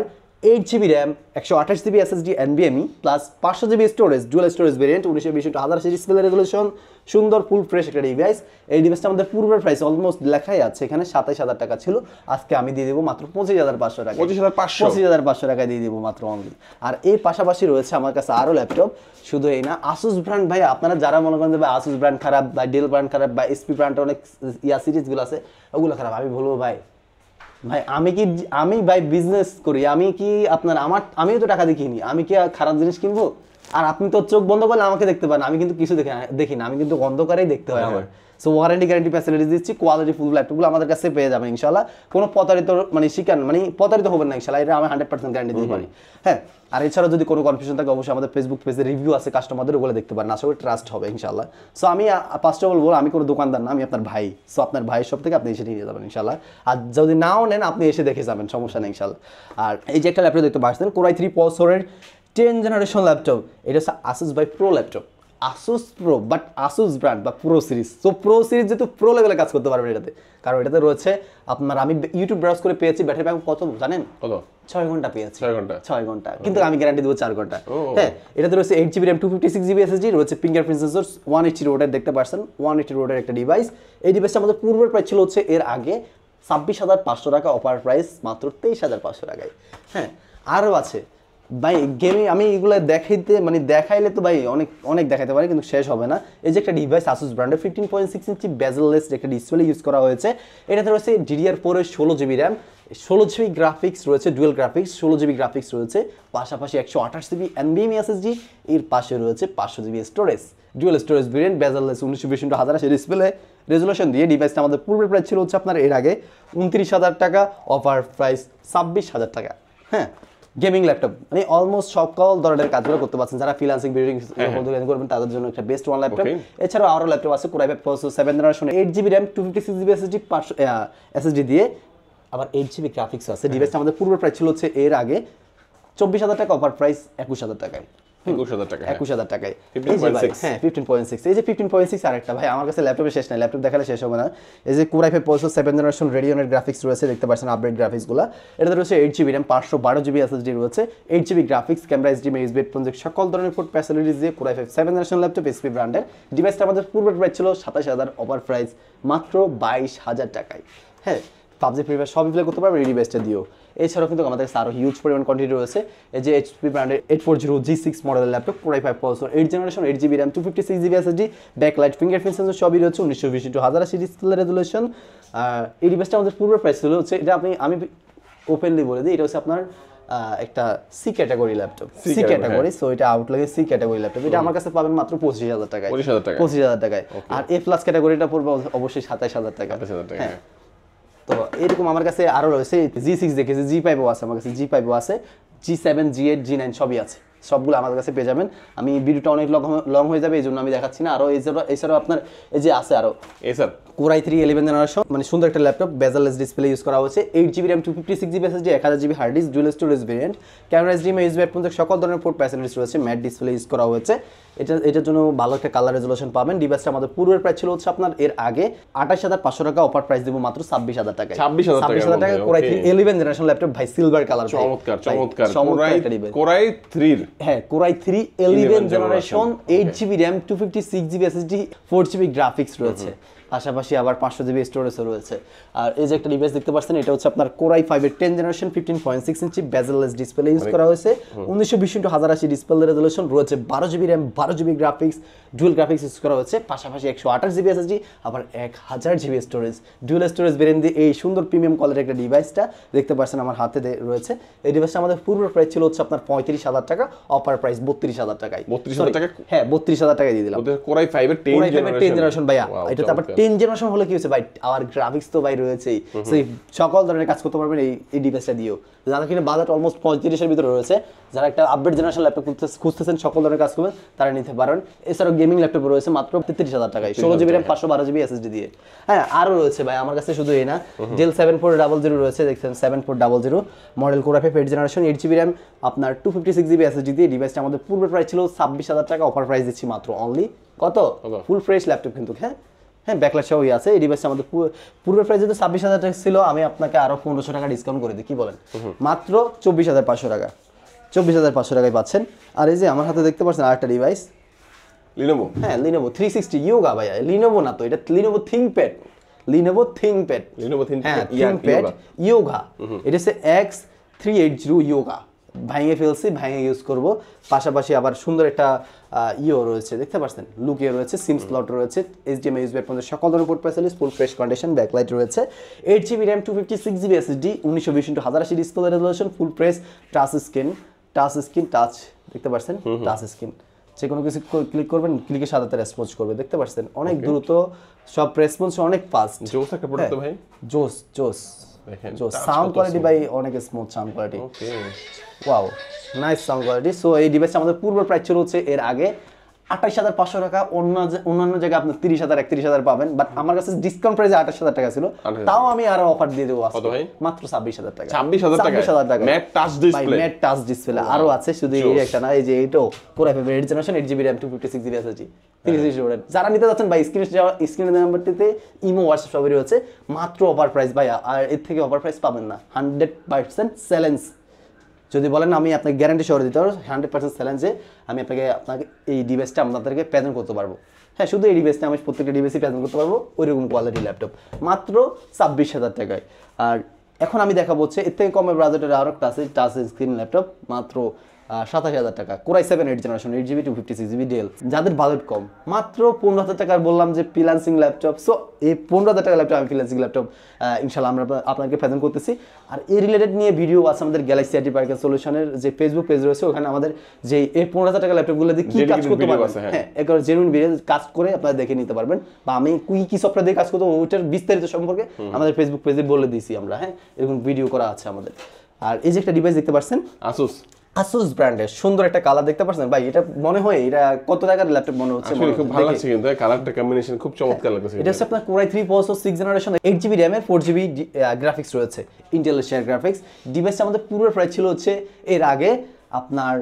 8 GB RAM, 128 GB SSD NVMe plus 500 GB storage, dual storage variant, 1920x1080 display resolution, সুন্দর ফুল ফ্রেশ একটা ডিভাইস। এই ডিভাইসটা আমাদের পূর্বের প্রাইস অলমোস্ট লেখাই আছে এখানে 27,000 টাকা ছিল, আজকে আমি দিয়ে দেবো মাত্র 25,500 টাকা, 25,500 টাকায় দিয়ে দেবো মাত্র অনলি। আর এর পাশাপাশি রয়েছে আমার কাছে আরও ল্যাপটপ, শুধু এই না, আসুস ব্র্যান্ড ভাই, আপনারা যারা মনে করেন যে ভাই আসুস ব্র্যান্ড খারাপ, বা ডেল ব্র্যান্ড খারাপ, বা এসপি ব্র্যান্ডের অনেক সিরিজগুলো আছে ওগুলো খারাপ, আমি বলবো ভাই আমি ভাই বিজনেস করি, আমিও তো টাকা দেখিনি, আমি কি খারাপ জিনিস কিনবো? আর আপনি তো চোখ বন্ধ করলে আমাকে দেখতে পান, আমি কিন্তু কিছু দেখি না, আমি কিন্তু অন্ধকারেই দেখতে হয় আমার। সো ওয়ারেন্টি গ্যারান্টি ফ্যাসিলিটিস দিচ্ছি, কোয়ালিটি ফুল ল্যাপটপগুলো আমাদের কাছে পেয়ে যাবেন ইনশাআল্লাহ। কোনো প্রতারিত হবেন না ইনশাআল্লাহ, এটা আমি 100% গ্যারান্টি দিতে পারি। হ্যাঁ, আর এছাড়া যদি কোনো কনফিউশন থাকে অবশ্যই আমাদের ফেসবুক পেজে রিভিউ আছে কাস্টমারদের, ওগুলো দেখতে পারেন, আশা করি ট্রাস্ট হবে ইনশাআল্লাহ। সো আমি ফার্স্ট অফ অল বলবো, আমি কোনো দোকানদার না, আমি আপনার ভাই। সো আপনার ভাইয়ের সব থেকে আপনি এসে নিয়ে যাবেন ইনশাআল্লাহ, আর যদি নাও নেন আপনি এসে দেখে যাবেন, সমস্যা নেই ইনশাআল্লাহ। আর এই যে একটা ল্যাপটপ দেখতে পাচ্ছেন, কোরাই 3 পলসরের 10 জেনারেশন ল্যাপটপ, এটা হচ্ছে Asus by pro laptop, Asus pro, but Asus brand বা pro series. So pro series যেহেতু প্রো লেভেলে কাজ করতে পারবেন এটাতে, কারণ এটাতে রয়েছে আপনার, আমি ইউটিউব ব্রাউজ করে পেয়েছি ব্যাটারি ব্যাকআপ কত জানেন? কত? 6 ঘন্টা পেয়েছি, 6 ঘন্টা, কিন্তু আমি গ্যারান্টি দেবো 4 ঘন্টা। হ্যাঁ, এটাতে রয়েছে 8 জিবি র্যাম, 256 জিবি এসএসডি, রয়েছে ফিঙ্গারপ্রিন্ট সেন্সর, 180 রোডের, দেখতে পাচ্ছেন 180 রোডের একটা ডিভাইস। এই ডিভাইসটা আমাদের পূর্বের প্রাইস ছিল হচ্ছে এর আগে 26,500 টাকা, অফার প্রাইস মাত্র 23,500 টাকায়। হ্যাঁ, আরও আছে ভাই গেমিং, আমি এগুলো দেখাইলে তো ভাই অনেক দেখাতে পারি, কিন্তু শেষ হবে না। এই যে একটা ডিভাইস আসুস ব্র্যান্ডের 15.6 ইঞ্চি বেজেললেস একটা ডিসপ্লে ইউজ করা হয়েছে। এটাতে রয়েছে DDR4 এর 16 জিবি র্যাম, 16 জিবি গ্রাফিক্স রয়েছে, ডুয়েল গ্রাফিক্স, 16 জিবি গ্রাফিক্স রয়েছে, পাশাপাশি 128 জিবি NVMe SSD, এর পাশে রয়েছে 500 GB storage, dual storage variant, bezel-less, 1920x1080 display resolution দিয়ে। ডিভাইসটা আমাদের পূর্বের প্রাইস ছিল হচ্ছে আপনার এর আগে 29,000 টাকা, অফার প্রাইস 26,000 টাকা। হ্যাঁ, গেমিং ল্যাপটপ, মানে অলমোস্ট সকল ধরনের কাজগুলো করতে পারছেন, যারা ফ্রিল্যান্সিং ভিডিও করবেন তাদের জন্য একটা বেস্ট ওয়ান ল্যাপটপ। এছাড়াও আরও ল্যাপটপ আছে, core i 5 পলসর 7 generation, 8 GB RAM, 256 GB SSD দিয়ে, আবার 8 জিবি গ্রাফিক্স আছে। ডিভাইসটা আমাদের পূর্বের প্রাইস ছিল হচ্ছে এর আগে 24,000 টাকা, অফার প্রাইস 21,000 টাকায়, 21,000 টাকায়। হ্যাঁ, 15.6, এই যে 15.6 আরেকটা ভাই, আমার কাছে ল্যাপটপে শেষ নাই, ল্যাপটপ দেখালে শেষ হবে না। এই যে কোরাই 5 পলসর 7 জেনারেশন রেডিয়নের গ্রাফিক্স রয়েছে, দেখতে পাচ্ছেন আপডেট গ্রাফিক্সগুলো। এটাতে রয়েছে 8 জিবি র্যাম, 512 জিবি এসএসডি রয়েছে, 8 GB graphics, camera, HDMI, USB headphone, সকল ধরনের পোর্ট ফ্যাসিলিটিস দিয়ে কোরাই 5 7 জেনারেশন ল্যাপটপ, এসপি ব্র্যান্ডের। ডিভাইসটা আমাদের পূর্বের প্রাইস ছিল 27,000, অফার প্রাইস মাত্র 22,000 টাকায়। হ্যাঁ, পাবজি ফ্রি ফায়ার সবই প্লে করতে পারবে এই ডিভাইসটা দিও। এছাড়াও কিন্তু আমাদের কাছে আরও হিউজ পরিমাণ কোয়ান্টিটি রয়েছে। এই যে এইচপি ব্র্যান্ডের 840 G6 মডেলের laptop, Core i5 processor, 8 generation, 8GB RAM, 256GB SSD, backlight, fingerprint sensor সবই রয়েছে, 1920x1080 ডিসপ্লে রেজুলেশন। এই ডিভাইসটা আমাদের পূর্বের প্রাইস ছিল হচ্ছে, এটা আমি ওপেনলি বলে দিই, এটা হচ্ছে আপনার একটা C category laptop, C category. So এটা আউটলুকের সি ক্যাটাগরি ল্যাপটপ, এটা আমার কাছে পাবেন মাত্র 25,000 টাকায়, 25,000 টাকায়। আর এ প্লাস ক্যাটাগরিটা পড়বে অবশ্যই 27,000 টাকা। হ্যাঁ, তো এরকম আমার কাছে আরো রয়েছে, G6 দেখেছি, G5 ও আছে আমার কাছে, G5 ও আছে, G7, G8, G9 সবই আছে, সবগুলো আমাদের কাছে পেয়ে যাবেন। আমি ভিডিওটা অনেক লং হয়ে যাবে, এই জন্য আমি দেখাচ্ছি না। আরো এছাড়াও আপনার এই যে আছে আরো Core i3 11 জেনারেশন, মানে সুন্দর একটা ল্যাপটপ, বেজেললেস ডিসপ্লে ইউজ করা হয়েছে, 8GB RAM, 256GB SSD, 1000GB hard disk, dual storage variant, camera HDMI, USB পর্যন্ত সকল ধরনের পোর্ট ফ্যাসিলিটিস রয়েছে, ম্যাট ডিসপ্লে ইউজ করা হয়েছে। এটার জন্য ভালো একটা কালার রেজুলেশন পাবেন। ডিভাইসটা আমাদের পূর্বের প্রাইস ছিল হচ্ছে আপনার এর আগে 28,500 টাকা, অফার প্রাইস দেবো মাত্র 26,000 টাকায়। 26,000 টাকা Core i3 11 জেনারেশন ল্যাপটপ ভাই, সিলভার কালার, চমৎকার। Core i3 হ্যাঁ, Core i3 11 generation, 8GB RAM, 256GB SSD, 4GB graphics রয়েছে, পাশাপাশি আবার 500GB স্টোরেজও রয়েছে। আর এই যে একটা ডিভাইস দেখতে পাচ্ছেন, এটা হচ্ছে আপনার Core i5 এর 10 জেনারেশন, 15.6 ইঞ্চি বেজেললেস ডিসপ্লে ইউজ করা হয়েছে, 1920x1080 ডিসপ্লে রেজুলেশন রয়েছে, 12GB RAM, 12GB graphics, dual graphics use করা হয়েছে, পাশাপাশি 128GB SSD, আবার 1000GB storage, dual storage variant দিয়ে এই সুন্দর প্রিমিয়াম কোয়ালিটির একটা ডিভাইসটা দেখতে পাচ্ছেন আমার হাতে রয়েছে। এই ডিভাইসটা আমাদের পূর্বের প্রাইস ছিল হচ্ছে আপনার 35,000 টাকা, অফার প্রাইস 32,000 টাকায়। 32,000 টাকা? হ্যাঁ, 32,000 টাকায় দিয়ে দিলাম। Core i5 এর 10 জেনারেশন ভাইয়া, এটা তো আবার 10 জেনারেশন হলে কি হচ্ছে ভাই, আর গ্রাফিক্স তো ভাই রয়েছেই, সেই সকল ধরনের কাজ করতে পারবেন এই ডিভাইসটা দিয়েও। যারা কিনা বাজেট অলমোস্ট 35-এর ভিতরে রয়েছে, যারা একটা আপডেট জেনারেশন ল্যাপটপ খুঁজতেছেন, সকল ধরনের কাজ করবেন, তারা নিতে পারেন। এছাড়াও গেমিং ল্যাপটপ রয়েছে মাত্র 33,000 টাকায়, 16GB RAM, 512GB SSD দিয়ে। হ্যাঁ, আরও রয়েছে ভাই আমার কাছে, শুধু এই না, Dell 7400 রয়েছে, দেখছেন 7400 model, Core i5 8 generation, 8GB RAM, আপনার 256GB SSD দিয়ে। ডিভাইসটা আমাদের পূর্বের প্রাইস ছিল 26,000 টাকা, অফার প্রাইস দিচ্ছি মাত্র অনলি কত, ফুল ফ্রেশ ল্যাপটপ কিন্তু। হ্যাঁ, ব্যাকলাইট সবই আছে। এই ডিভাইসটা আমাদের পূর্বের প্রাইস যদি 26,000 টাকা ছিল, আমি আপনাকে আরো 1500 টাকা ডিসকাউন্ট করে দিই, কি বলেন? মাত্র 24,500 টাকা, 24,500 টাকায় পাচ্ছেন। আর এই যে আমার হাতে দেখতে পাচ্ছেন আরেকটা ডিভাইস, Lenovo, হ্যাঁ, Lenovo 360 Yoga ভাইয়া, Lenovo না তো, এটা Lenovo ThinkPad, Lenovo ThinkPad, হ্যাঁ, ThinkPad Yoga, এটা হচ্ছে X380 Yoga। ভাঙে ফেলছি, ভাঙে ইউজ করব। পাশাপাশি আবার সুন্দর একটা রয়েছে, দেখতে পাচ্ছেন, লুকিয়ে রয়েছে, সিম স্লট রয়েছে, HDMI USB পর্যন্ত সকল ধরনের port facilities, full fresh condition, backlight রয়েছে, 8GB RAM, 256GB SSD, 1920x1080 display resolution, full fresh touch screen, touch দেখতে পাচ্ছেন, টাচ স্ক্রিন, যে কোনো কিছু ক্লিক করবেন, ক্লিকের সাথে রেসপন্স করবে, দেখতে পাচ্ছেন, অনেক দ্রুত, সব রেসপন্স অনেক ফাস্ট। জোস একটা প্রোডাক্ট ভাই, জোস সাউন্ড কোয়ালিটি ভাই, অনেক smooth sound quality, wow, nice sound quality. So এই ডিভাইসটা আমাদের পূর্বের প্রাইস ছিল হচ্ছে এর আগে 28,500 টাকা, অন্যান্য জায়গায় আপনি 30,000 31,000 পাবেন, বাট আমার কাছে ডিসকাউন্ট প্রাইসে 28,000 টাকা ছিল, তাও আমি আরো অফার দিয়ে দেবো মাত্র 26,000 টাকা। 26,000 টাকা ম্যাট টাচ ডিসপ্লে আরো আছে, শুধু এই একটা না, এই যে এইটাও Core i5 8 generation, 8GB RAM, 256GB SSD, 30 যারা নিতে যাচ্ছেন ভাই, স্ক্রিনের নাম্বারটিতে ইমো, হোয়াটসঅ্যাপ সবই রয়েছে, মাত্র অফার প্রাইস ভাই, আর এর থেকে অফার প্রাইস পাবেন না। 100% চ্যালেঞ্জ, যদি বলেন আমি আপনাকে গ্যারান্টি সহ দিতে পারবো, 100% চ্যালেঞ্জে আমি আপনাকে এই ডিভাইসটা আপনাদেরকে প্রেজেন্ট করতে পারবো। হ্যাঁ, শুধু এই ডিভাইসটা আমি প্রত্যেকটা ডিভাইসই প্রেজেন্ট করতে পারবো, ওইরকম কোয়ালিটি ল্যাপটপ, মাত্র 26,000 টাকায়। আর এখন আমি দেখাবো হচ্ছে এর থেকে কমের বাজেটের আরও একটা আছে, টাচ স্ক্রিন ল্যাপটপ, মাত্র 27,000 টাকা, Core i7 8 generation, 8GB 256GB Dell। যাদের বাজেট কম, মাত্র 15,000 টাকার বললাম যে ফ্রিল্যান্সিং ল্যাপটপ। সো এই 15,000 টাকা ল্যাপটপ, আমি ফ্রিল্যান্সিং ল্যাপটপ ইনশাল্লাহ আমরা আপনাকে প্রেজেন্ট করতেছি। আর এই রিলেটেড নিয়ে ভিডিও আছে আমাদের গ্যালাক্সি আইটি পার্কের সলিউশনের যে ফেসবুক পেজ রয়েছে, ওখানে আমাদের যে এই 15,000 টাকা ল্যাপটপগুলো দিয়ে কি কাজ করতে পারবেন, হ্যাঁ, একবার জেনুইন ভিডিও কাজ করে আপনারা দেখে নিতে পারবেন, বা আমি কি সফটওয়্যার দিয়ে কাজ করতে ওইটার বিস্তারিত সম্পর্কে আমাদের ফেসবুক পেজে বলে দিয়েছি আমরা। হ্যাঁ, এরকম ভিডিও করা আছে আমাদের। আর এই যে একটা ডিভাইস দেখতে পাচ্ছেন, Asus ব্র্যান্ডের সুন্দর একটা কালার দেখতে পাচ্ছেন ভাই, এটা মনে হয় এটা কত টাকার ল্যাপটপ মনে হচ্ছে, আসলে খুব ভালো লাগছে, কিন্তু কালারটা কম্বিনেশন খুব চমৎকার লাগছে। এটা হচ্ছে আপনার Core i3 processor 6 generation, 8GB RAM এর, 4GB গ্রাফিক্স রয়েছে, ইন্টেল শেয়ার গ্রাফিক্স। ডিভাইসটা আমাদের পুরো প্রাইস ছিল হচ্ছে এর আগে আপনার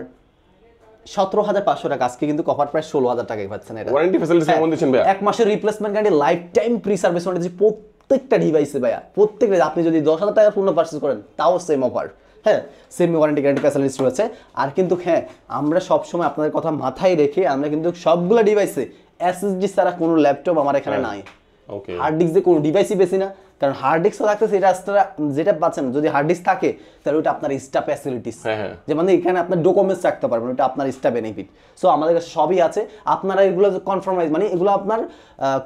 17,500 টাকা, আজকে কিন্তু কভার প্রাইস 16,000 টাকায় পাচ্ছেন। এটা ওয়ারেন্টি ফ্যাসিলিটি কেমন দিচ্ছেন ভাই? এক মাসের replacement guarantee, life time free service warranty প্রত্যেকটা ডিভাইসে ভাইয়া, প্রত্যেকটা। আপনি যদি 10,000 টাকার পণ্য পারচেজ করেন, তাও সেম অফার, হ্যাঁ, সেম ওয়ারেন্টি গ্যারান্টি ফ্যাসিলিটিস রয়েছে। আর কিন্তু হ্যাঁ, আমরা সবসময় আপনাদের কথা মাথায় রেখে আমরা কিন্তু সবগুলো ডিভাইসে SSD ছাড়া কোনো ল্যাপটপ আমার এখানে নাই, হার্ড ডিস্ক দিয়ে কোনো ডিভাইসই বেশি না, কারণ হার্ড ডিস্ক থাকতেছে, এটা যেটা পাচ্ছেন যদি হার্ড ডিস্ক থাকে তাহলে ওটা আপনার এক্সট্রা ফ্যাসিলিটিস, যে মানে এখানে আপনার ডকুমেন্টস রাখতে পারবেন, ওটা আপনার এক্সট্রা বেনিফিট। সো আমাদের কাছে সবই আছে, আপনারা এগুলো কনফার্মাইজ মানে এগুলো আপনার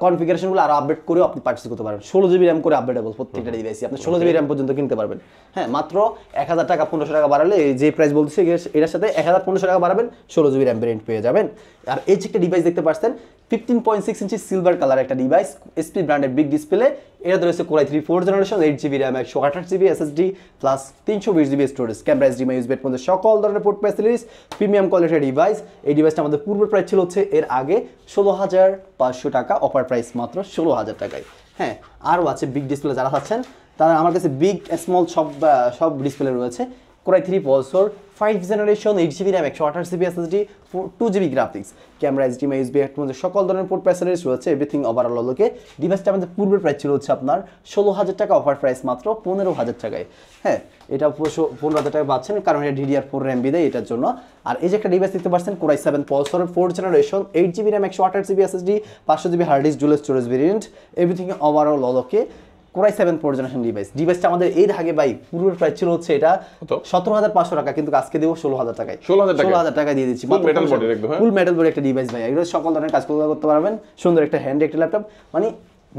কনফিগারেশনগুলো আরো আপডেট করেও আপনি পারচেজ করতে পারবেন। 16 জিবি র্যাম করে আপডেটেবল প্রত্যেকটা ডিভাইসে আপনি 16 জিবি র্যাম পর্যন্ত কিনতে পারবেন। হ্যাঁ, মাত্র 1000 টাকা 1500 টাকা বাড়ালে এই যে প্রাইস বলতেছি এটার সাথে 1000-1500 টাকা বাড়াবেন, 16 জিবি র্যাম ভেরিয়েন্ট পেয়ে যাবেন। আর এই যে একটা ডিভাইস দেখতে পাচ্ছেন 15.6 ইঞ্চি সিলভার কালার একটা ডিভাইস, এসপি ব্র্যান্ডের বিগ ডিসপ্লে। এটা রয়েছে Core i3 4th generation, 8 GB RAM, 128 GB SSD plus 320 GB storage, camera HDMI USB এর মধ্যে সকল ধরনের পোর্ট ফ্যাসিলিটিস, প্রিমিয়াম কোয়ালিটির ডিভাইস। এই ডিভাইসটা আমাদের পূর্বের প্রাইস ছিল হচ্ছে এর আগে 16,500 টাকা, অফার প্রাইস মাত্র 16,000 টাকায়। হ্যাঁ, আরও আছে বিগ ডিসপ্লে যারা চাচ্ছেন তারা আমার কাছে বিগ স্মল সব ডিসপ্লে রয়েছে। Core i3 processor, 5th generation, 8 GB RAM, 128 GB SSD, 2 GB graphics, camera HDMI USB এর মধ্যে সকল ধরনের পোর্ট ফ্যাসিলিটিস রয়েছে, এভরিথিং ওভারঅল লোকে। ডিভাইসটা আমাদের পূর্বের প্রাইস ছিল হচ্ছে আপনার 16,000 টাকা, অফার প্রাইস মাত্র 15,000 টাকায়। হ্যাঁ, এটা 15,000 টাকা পাচ্ছেন কারণ এটা DDR4 র্যাম দেয় এটার জন্য। আর এই যে একটা ডিভাইস দেখতে পাচ্ছেন Core i7 processor, 4th generation, 8 GB RAM, 128 GB SSD, 500 GB hard disk, dual storage variant, everything overall লোকে। Core i7 4th জেনারেশন ডিভাইসটা আমাদের এর আগে ভাই পূর্বের প্রাইস ছিল হচ্ছে এটা 17,500 টাকা, কিন্তু আজকে দেবো 16,000 টাকায়। 16,000 টাকা দিয়ে দিচ্ছি, ফুল মেটাল বডি একটা ডিভাইস ভাই। এগুলো সকল ধরনের কাজ করতে পারবেন, সুন্দর একটা হ্যান্ড একটা ল্যাপটপ, মানে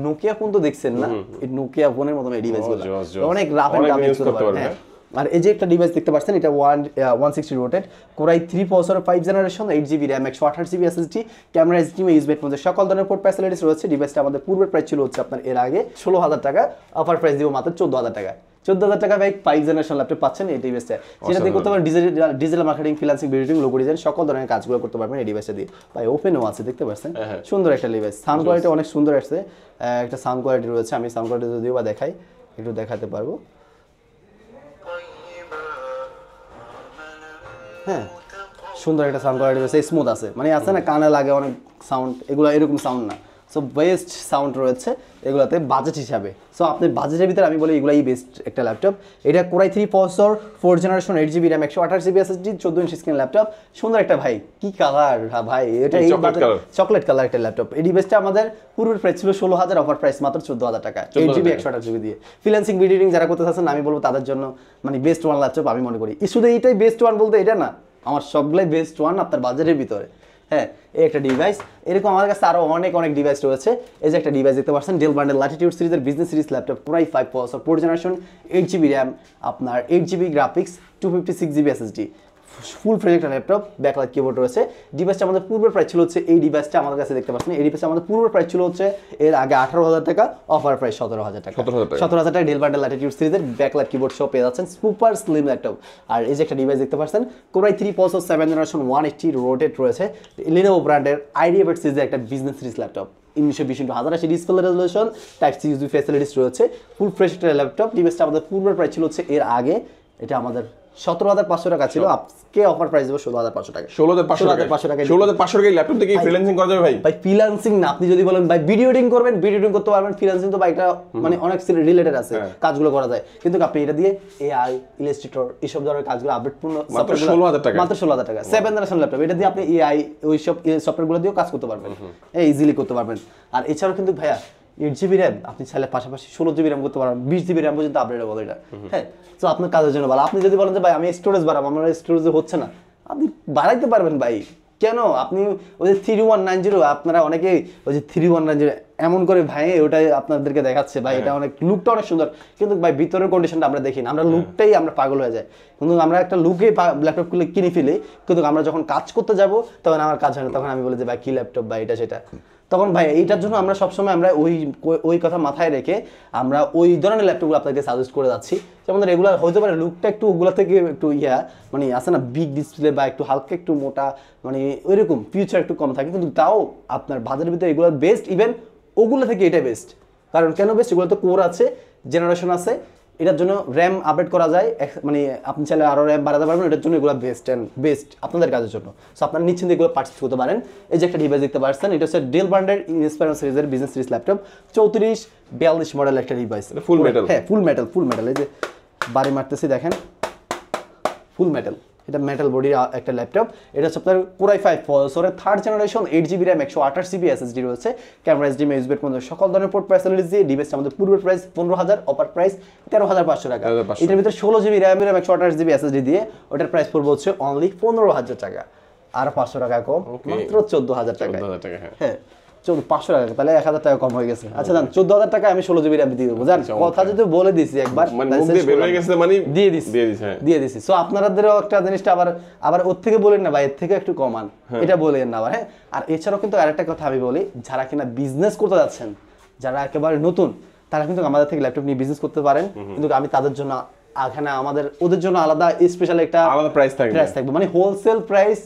নোকিয়া ফোন তো দেখছেন না, এই নোকিয়া ফোনের মতো এই ডিভাইসগুলো অনেক রাফ এন্ড টাফ ইউজ করতে পারবেন। আর এই যে একটা ডিভাইস দেখতে পাচ্ছেন এটা 160 রোটেড, Core i3 processor, 5th generation, 8 GB RAM, 128 GB SSD, camera HDMI USB এর মধ্যে সকল ধরনের পোর্ট ফ্যাসিলিটিস রয়েছে। ডিভাইসটা আমাদের পূর্বের প্রাইস ছিল হচ্ছে আপনার এর আগে 16,000 টাকা, অফার প্রাইস দিব মাত্র 14,000 টাকা। 14,000 টাকা ভাই 5th জেনারেশন ল্যাপটপ পাচ্ছেন এই ডিভাইসটা, যেটা দিয়ে করতে পারবেন digital marketing, freelancing, video, logo design, সকল ধরনের কাজগুলো করতে পারবেন এই ডিভাইসটা দিয়ে। ভাই ওপেনও আছে দেখতে পাচ্ছেন, সুন্দর একটা ডিভাইস, সাউন্ড কোয়ালিটি অনেক সুন্দর আসছে, একটা সাউন্ড কোয়ালিটি রয়েছে। আমি সাউন্ড কোয়ালিটি যদিও বা দেখাই, একটু দেখাতে পারবো। হ্যাঁ, সুন্দর একটা সাউন্ড কোয়ালিটি রয়েছে, স্মুথ আছে, মানে আছে না কানে লাগে অনেক সাউন্ড, এগুলো এরকম সাউন্ড না। সো বেস্ট সাউন্ড রয়েছে এগুলাতে বাজেট হিসাবে। সো আপনি বাজেটের ভিতরে আমি বলি এগুলাই বেস্ট একটা ল্যাপটপ। এটা Core i3 processor, 4th generation, 8 GB RAM, 128 GB SSD, 14 ইঞ্চি স্ক্রিন ল্যাপটপ, সুন্দর একটা ভাই কি কালার ভাই, এটা চকলেট কালার একটা ল্যাপটপ। এই ডিভাইসটা আমাদের পূর্বের প্রাইস ছিল 16,000, অফার প্রাইস মাত্র 14,000 টাকা, 8 জিবি 128 জিবি দিয়ে। ফ্রিল্যান্সিং ভিডিও এডিটিং যারা করতে চাচ্ছেন আমি বলবো তাদের জন্য মানে বেস্ট ওয়ান ল্যাপটপ আমি মনে করি। শুধু এইটাই বেস্ট ওয়ান বলতে এটা না, আমার সবগুলাই বেস্ট ওয়ান আপনার বাজারের ভিতরে। হ্যাঁ, এই একটা ডিভাইস, এরকম আমাদের কাছে আরো অনেক ডিভাইস রয়েছে। এই যে একটা ডিভাইস দেখতে পাচ্ছেন ডেল ব্র্যান্ডের Latitude সিরিজের business series laptop, Core i5 processor, 4th generation, 8 GB RAM, আপনার 8 GB graphics, 256 GB SSD, full fresh একটা ল্যাপটপ, ব্যাকলাইট কিবোর্ড রয়েছে। ডিভাইসটা আমাদের পূর্বের প্রাইস ছিল হচ্ছে এই ডিভাইসটা আমাদের কাছে দেখতে পাচ্ছেন, এই ডিভাইসটা আমাদের পূর্বের প্রাইস ছিল হচ্ছে এর আগে 18,000 টাকা, অফার প্রাইস 17,000 টাকা। 17,000 টাকা ডেল ব্র্যান্ডের Latitude সিরিজের ব্যাকলাইট কিবোর্ড সহ পেয়ে যাচ্ছেন, সুপার স্লিম ল্যাপটপ। আর এই যে একটা ডিভাইস দেখতে পাচ্ছেন Core i3 processor, 7th generation, 180 রোটেড রয়েছে, Lenovo ব্র্যান্ডের IdeaPad সিরিজের একটা business series laptop, 1920x1080 display resolution, type C USB facilities রয়েছে, ফুল ফ্রেশ একটা ল্যাপটপ। ডিভাইসটা আমাদের পূর্বের প্রাইস ছিল হচ্ছে এর আগে এটা আমাদের 17,500 টাকা ছিল, আজকে অফার প্রাইস দেবো 16,500 টাকা। 16,500 টাকা 16,500 টাকা ল্যাপটপ থেকে ফ্রিল্যান্সিং করা যাবে ভাই? ভাই ফ্রিল্যান্সিং না, আপনি যদি বলেন ভাই ভিডিও এডিটিং করবেন, ভিডিও এডিটিং করতে পারবেন, ফ্রিল্যান্সিং তো ভাই এটা মানে অনেক রিলেটেড আছে, কাজগুলো করা যায়, কিন্তু আপনি এটা দিয়ে এআই, ইলাস্ট্রেটর এইসব ধরনের কাজগুলো আপডেটপূর্ণ মাত্র 16,000 টাকা, মাত্র 16,000 টাকা। 7th জেনারেশন ল্যাপটপ, এটা দিয়ে আপনি এআই ওইসব সফটওয়্যারগুলো দিয়েও কাজ করতে পারবেন, ইজিলি করতে পারবেন। আর এছাড়াও কিন্তু ভাইয়া 8 জিবি র্যাম আপনি চাইলে পাশাপাশি 16 জিবি র্যাম করতে পারবেন, 20 জিবি র্যাম পর্যন্ত আপডেটেবল এটা। হ্যাঁ, তো আপনার কাজের জন্য ভালো। আপনি যদি বলেন যে ভাই আমি স্টোরেজ বাড়াবো, আমার স্টোরেজে হচ্ছে না, আপনি বাড়াইতে পারবেন ভাই, কেন? আপনি ওই যে 3190 আপনারা অনেকেই ওই যে 3190 এমন করে ভাই ওটাই আপনাদেরকে দেখাচ্ছে ভাই, এটা অনেক লুকটা অনেক সুন্দর, কিন্তু ভাই ভিতরের কন্ডিশনটা আমরা দেখি না, আমরা লুকটাই আমরা পাগল হয়ে যায়, কিন্তু আমরা একটা লুকে ল্যাপটপ কিনে ফেলি, কিন্তু আমরা যখন কাজ করতে যাব তখন আমার কাজ হয় না, তখন আমি বলি যে ভাই কি ল্যাপটপ ভাই এটা সেটা। তখন ভাই এইটার জন্য আমরা সবসময় আমরা ওই কথা মাথায় রেখে আমরা ওই ধরনের ল্যাপটপগুলো আপনাদেরকে সাজেস্ট করে যাচ্ছি, যেমন রেগুলার হতে পারে লুকটা একটু ওগুলো থেকে একটু মানে আছে না বিগ ডিসপ্লে বা একটু হালকা একটু মোটা, মানে ওইরকম ফিউচার একটু কম থাকে, কিন্তু তাও আপনার বাজারের ভিতরে এগুলো বেস্ট, ইভেন ওগুলো থেকে এটা বেস্ট। কারণ কেন বেস্ট? এগুলো তো কোর আছে, জেনারেশন আছে, এটার জন্য র্যাম আপডেট করা যায়, মানে আপনি চাইলে আরও র্যাম বাড়াতে পারবেন, এটার জন্য এগুলো বেস্ট আপনাদের কাজের জন্য। সো আপনারা নিচ্ছেন এগুলো পারচেস করতে পারেন। এই যে একটা ডিভাইস দেখতে পাচ্ছেন, এটা হচ্ছে ডেল ব্র্যান্ডের ইন্সপায়ার সিরিজের বিজনেস সিরিজ ল্যাপটপ, 3442 মডেল একটা ডিভাইস, ফুল মেটাল। হ্যাঁ ফুল মেটাল, এই যে বাড়ি মারতেছি দেখেন, ফুল মেটাল, এটা মেটাল বডির একটা ল্যাপটপ। এটা হচ্ছে আপনার Core i5 প্রসেসরের 3rd generation, 8GB RAM 128GB SSD রয়েছে, ক্যামেরা HDMI USB এর মধ্যে সকল ধরনের পোর্ট ফ্যাসিলিটিস দিয়ে। ডিভাইসটা আমাদের পূর্বের প্রাইস 15,000, অফার প্রাইস 13,500 টাকা। এটার ভিতরে 16GB RAM 128GB SSD দিয়ে ওটার প্রাইস পড়বে হচ্ছে অনলি 15,000 টাকা, আর 500 টাকা কম, মাত্র 14,000 টাকা। 14,000 টাকা, হ্যাঁ 500 টাকা, তাহলে 1,000 টাকা কম হয়ে গেছে। আচ্ছা জান 14,000 টাকা আমি 16GB RAM দিয়ে দেবো, জান কথা যদি বলে দিছি একবার মানে মুখ দিয়ে বের হয়ে গেছে, মানে দিয়ে দিছি। সো আপনাদেরও একটা জিনিসটা আবার ওর থেকে বলেন না ভাই, এর থেকে একটু কমান, এটা বলেন না আবার। হ্যাঁ, আর এছাড়াও কিন্তু আরেকটা কথা আমি বলি, যারা কিনা বিজনেস করতে যাচ্ছেন, যারা একেবারে নতুন, তারা কিন্তু আমাদের থেকে ল্যাপটপ নিয়ে বিজনেস করতে পারেন। কিন্তু আমি তাদের জন্য এখানে ওদের জন্য আলাদা স্পেশাল একটা আলাদা প্রাইস থাকবে, মানে হোলসেল প্রাইস,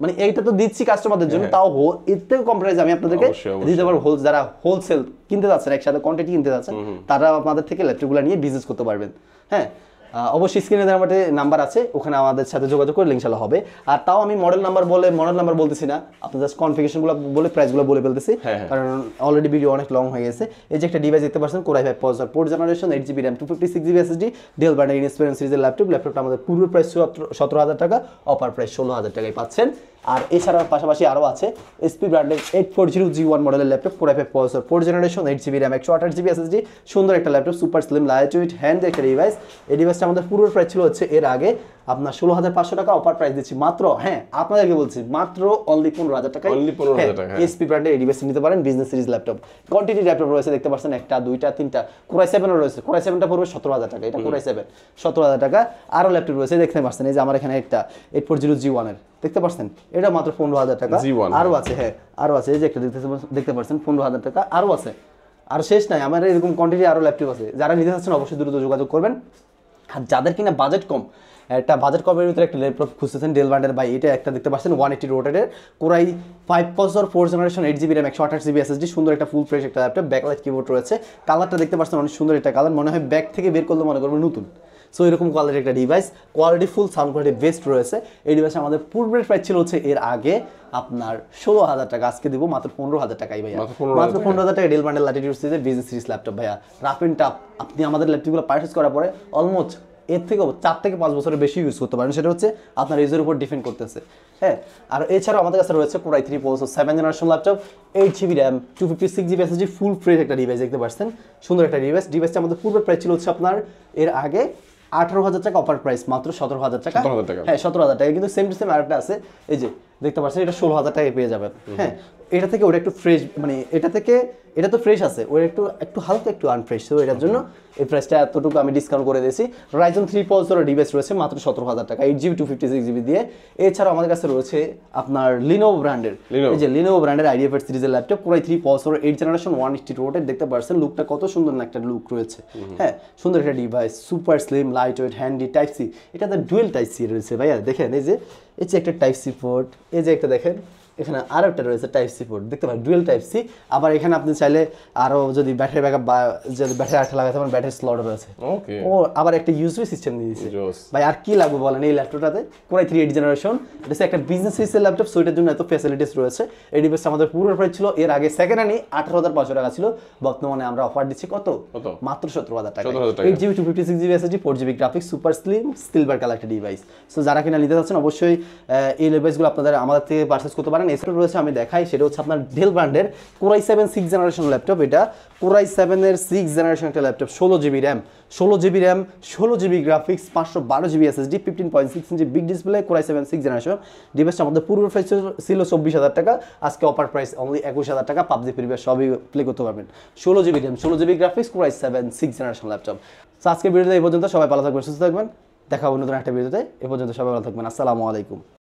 মানে এইটা তো দিচ্ছি কাস্টমারদের জন্য, তাও এর থেকে কম প্রাইস আমি আপনাদেরকে দিতে পারবো। যারা হোলসেল কিনতে যাচ্ছেন, একসাথে কোয়ান্টিটি কিনতে যাচ্ছেন, তারা আপনাদের থেকে ল্যাপটপগুলো নিয়ে বিজনেস করতে পারবেন। হ্যাঁ, অবশ্যই স্ক্রিনে দেওয়ার মধ্যে নাম্বার আছে, ওখানে আমাদের সাথে যোগাযোগ করলে ইনশাআল্লাহ হবে। আর তাও আমি মডেল নাম্বার বলতেছি না, আপনি জাস্ট কনফিগারেশনগুলো বলে প্রাইসগুলো বলে ফেলতেছি, কারণ অলরেডি ভিডিও অনেক লং হয়ে গেছে। এই যে একটা ডিভাইস দেখতে পাচ্ছেন, Core i5 processor, 4th generation, 8GB RAM 256GB SSD, Dell ব্র্যান্ডের ইনস্পিরেশন সিরিজের ল্যাপটপটা আমাদের পূর্বের প্রাইস 17,000 টাকা, অফার প্রাইস 16,000 টাকায় পাচ্ছেন। আর এছাড়াও পাশাপাশি আরও আছে SP ব্র্যান্ডের 840G1 মডেলের laptop, Core i5 processor, 4th generation, 8GB RAM 128GB SSD, সুন্দর একটা laptop, super slim light wait hand একটা ডিভাইস। এই ডিভাইসটা আমাদের পূর্বের প্রাইস ছিল হচ্ছে এর আগে আপনার 16,500 টাকা, অফার প্রাইস দিচ্ছি মাত্র, হ্যাঁ আপনাদেরকে বলছি মাত্র অনলি 15,000 টাকা। SP ব্র্যান্ডের এই ডিভাইসটি নিতে পারেন, business series laptop. Quantity laptop রয়েছে দেখতে পাচ্ছেন, 1টা 2টা 3টা, Core i7 রয়েছে, Core i7টা পড়বে 17,000 টাকা, এটা Core i7 17,000 টাকা। আরও ল্যাপটপ রয়েছে দেখতে পাচ্ছেন, এই যে আমার এখানে একটা 840G1 এর দেখতে পাচ্ছেন, এটা মাত্র 15,000 টাকা। আরও আছে, হ্যাঁ আরও আছে, এই যে একটা দেখতে পাচ্ছেন 15,000 টাকা, আরও আছে, আর শেষ নাই, আমার এরকম কোয়ান্টিটি আরও ল্যাপটপ আছে। যারা নিতে চাচ্ছেন অবশ্যই দ্রুত যোগাযোগ করবেন। আর যাদের কিনা বাজেট কম, একটা বাজেট কমের ভিতরে একটা ল্যাপটপ খুঁজতেছেন, ডেল ব্র্যান্ডের বাই, এটা একটা দেখতে পাচ্ছেন 180 রোটেটের Core i5 processor, 4th generation, 8GB RAM 128GB SSD, সুন্দর একটা ফুল ফ্রেশ একটা ল্যাপটপ, ব্যাকলাইট কিবোর্ড রয়েছে, কালারটা দেখতে পাচ্ছেন অনেক সুন্দর একটা কালার, মনে হয় ব্যাক থেকে বের করলে মনে করবেন নতুন। সো এরকম কোয়ালিটির একটা device, quality full, sound quality best রয়েছে। এই ডিভাইস আমাদের পূর্বের প্রাইস ছিল হচ্ছে এর আগে আপনার 16,000 টাকা, আজকে দিব মাত্র 15,000 টাকাই ভাইয়া, মাত্র 15,000 টাকা। ডেল ব্র্যান্ডের ল্যাটিটিউড সিরিজের বিজনেস সিরিজ ল্যাপটপ ভাইয়া, রাফ এন্ড টাফ। আপনি আমাদের ল্যাপটপগুলো পারচেজ করার পরে অলমোস্ট এর থেকে 4 থেকে 5 বছরের বেশি ইউজ করতে পারেন, সেটা হচ্ছে আপনার এজের উপর ডিপেন্ড করতেছে। হ্যাঁ, আর এছাড়াও আমাদের কাছে রয়েছে Core i3 processor, 7th generation laptop, 8GB RAM 256GB SSD, full fresh একটা ডিভাইস দেখতে পাচ্ছেন, সুন্দর একটা ডিভাইস। ডিভাইসটা আমাদের পূর্বের প্রাইস ছিল হচ্ছে আপনার এর আগে 18,000 টাকা, অফার প্রাইস মাত্র 17,000 টাকা। হ্যাঁ 17,000 টাকা, কিন্তু সেম টু সেম আরেকটা আছে, এই যে দেখতে পাচ্ছেন, এটা 16,000 টাকায় পেয়ে যাবেন। হ্যাঁ, এটা থেকে ওটা একটু ফ্রেশ, মানে এটা তো ফ্রেশ আছে, ওটা একটু হালকা একটু আনফ্রেশ, তো এটার জন্য এই প্রাইসটা এতটুকু আমি ডিসকাউন্ট করে দিয়েছি। Ryzen 3 প্রসেসরের ডিভাইস রয়েছে মাত্র 17,000 টাকা, 8GB 256GB দিয়ে। এছাড়াও আমাদের কাছে রয়েছে আপনার Lenovo ব্র্যান্ডের, এই যে Lenovo ব্র্যান্ডের IdeaPad সিরিজের laptop, Core i3 processor, 8th generation, 180 rotate, দেখতে পাচ্ছেন লুকটা কত সুন্দর না একটা লুক রয়েছে। হ্যাঁ, সুন্দর একটা device, super slim light weight handy, type C, এটাতে ডুয়েল টাইপ সি রয়েছে ভাইয়া, দেখেন এই যে একটা টাইপ সি পোর্ট, এই যে একটা দেখেন এখানে আরও একটা রয়েছে টাইপ সি পোর্ট, দেখতে পারেন ডুয়েল টাইপ সি। আবার এখানে আপনি চাইলে আরও যদি ব্যাটারি ব্যাকআপ বা যদি ব্যাটারি আরেকটা লাগাতে পারেন, ব্যাটারি স্লট রয়েছে। ও আবার একটা ইউএসবি সিস্টেম দিয়ে দিয়েছে ভাই, আর কি লাগবে বলেন এই ল্যাপটপটাতে। Core i3 8th জেনারেশন, এটা হচ্ছে একটা বিজনেস সিরিজের ল্যাপটপ, সো এটার জন্য এত ফ্যাসিলিটিস রয়েছে। এই ডিভাইসটা আমাদের পুরো প্রাইস ছিল এর আগে সেকেন্ড হ্যান্ডই 18,500 টাকা ছিল, বর্তমানে আমরা অফার দিচ্ছি কত, মাত্র 17,000 টাকা। 8GB 256GB SSD, 4GB graphics, super slim silver colour একটা ডিভাইস। সো যারা কিনা নিতে চাচ্ছেন অবশ্যই এই ডিভাইসগুলো আপনাদের আমাদের থেকে পারচেজ করতে পারেন। এছাড়াও রয়েছে, আমি দেখাই, সেটা হচ্ছে আপনার ডেল ব্র্যান্ডের Core i7 6th generation laptop, এটা Core i7 এর 6th জেনারেশন একটা laptop, 16GB RAM 16GB graphics, 512GB SSD, 15.6 inch big display, Core i7 6th generation. ডিভাইসটা আমাদের পূর্ব প্রাইস ছিল 24,000 টাকা, আজকে অফার প্রাইস অনলি 21,000 টাকা, পাবজি ফ্রি ফায়ার সবই প্লে করতে পারবেন। 16GB RAM 16GB graphics, Core i7 6th generation laptop. So আজকে ভিডিওতে এই পর্যন্ত, সবাই ভালো থাকবেন, সুস্থ থাকবেন, দেখা হবে নতুন একটা ভিডিওতে। এ পর্যন্ত সবাই ভালো থাকবেন, আসসালামু আলাইকুম।